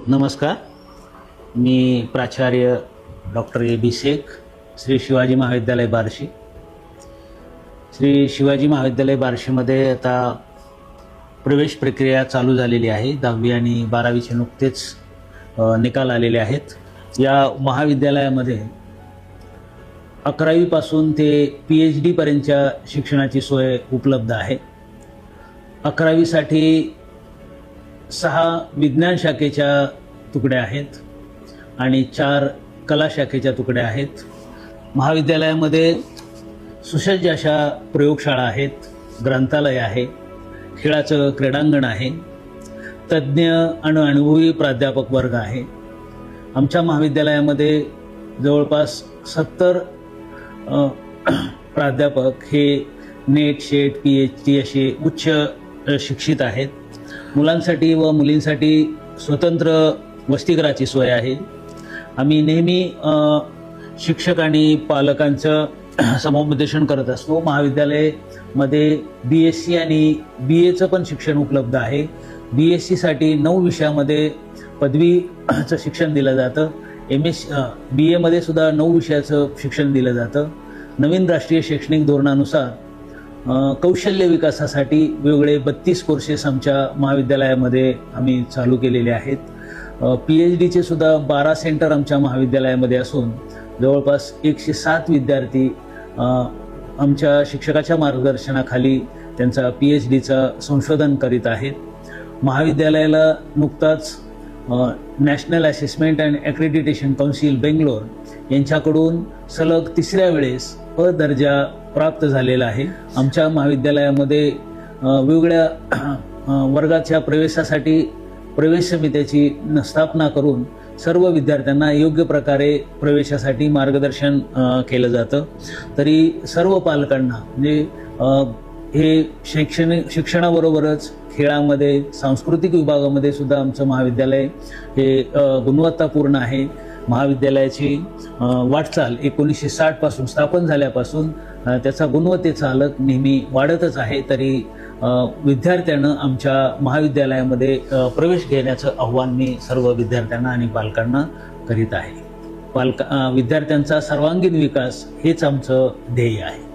नमस्कार. मी प्राचार्य doctor A B Shaikh, Shri Shivaji महाविद्यालय बार्शी. श्री शिवाजी महाविद्यालय बार्शीमध्ये आता प्रवेश प्रक्रिया चालू झालेली आहे. 10वी आणि 12वीचे नुकतेच निकाल आलेले आहेत. या महाविद्यालयामध्ये 11वी पासून ते PhD पर्यंतच्या शिक्षणाची सोय उपलब्ध आहे. 11वीसाठी 6 विज्ञान शाखेच्या तुकड्या आहेत आणि 4 कला शाखेच्या तुकड्या आहेत. महाविद्यालयामध्ये सुसज्ज अशा प्रयोगशाळा आहेत, ग्रंथालय आहे, खेळाचं क्रीडांगण आहे, तज्ज्ञ आणि अनुभवी प्राध्यापक वर्ग आहे. आमच्या महाविद्यालयामध्ये जवळपास 70 प्राध्यापक हे नेट, शेट, PhD असे उच्च शिक्षित आहेत. मुलांसाठी व मुलींसाठी स्वतंत्र वसतिगृहाची सोय आहे. आम्ही नेहमी शिक्षक आणि पालकांचं समुपदेशन करत असतो. महाविद्यालयामध्ये BSc आणि BAचं पण शिक्षण उपलब्ध आहे. BSc साठी 9 विषयामध्ये पदवीचं शिक्षण दिलं जातं. BA मध्ये सुद्धा 9 विषयाचं शिक्षण दिलं जातं. नवीन राष्ट्रीय शैक्षणिक धोरणानुसार कौशल्य विकासासाठी वेगळे 32 कोर्सेस आमच्या महाविद्यालयामध्ये आम्ही चालू केलेले आहेत. PhDचे सुद्धा 12 सेंटर आमच्या महाविद्यालयामध्ये असून जवळपास 107 विद्यार्थी आमच्या शिक्षकाच्या मार्गदर्शनाखाली त्यांचा PhDचं संशोधन करीत आहेत. महाविद्यालयाला नुकताच national assessment and accreditation council Bangalore यांच्याकडून सलग 3ऱ्या वेळेस दर्जा प्राप्त झालेला आहे. आमच्या महाविद्यालयामध्ये वेगवेगळ्या वर्गाच्या प्रवेशासाठी प्रवेश समित्याची स्थापना करून सर्व विद्यार्थ्यांना योग्य प्रकारे प्रवेशासाठी मार्गदर्शन केलं जातं. तरी सर्व पालकांना म्हणजे हे शिक्षणाबरोबरच खेळामध्ये, सांस्कृतिक विभागामध्ये सुद्धा आमचं महाविद्यालय हे गुणवत्तापूर्ण आहे. महाविद्यालयाची वाटचाल 1960 पासून स्थापन झाल्यापासून त्याचा गुणवत्तेचा आलेख नेहमी वाढतच आहे. तरी विद्यार्थ्यांना आमच्या महाविद्यालयामध्ये प्रवेश घेण्याचं आव्हान मी सर्व विद्यार्थ्यांना आणि पालकांना करीत आहे. विद्यार्थ्यांचा सर्वांगीण विकास हेच आमचं ध्येय आहे.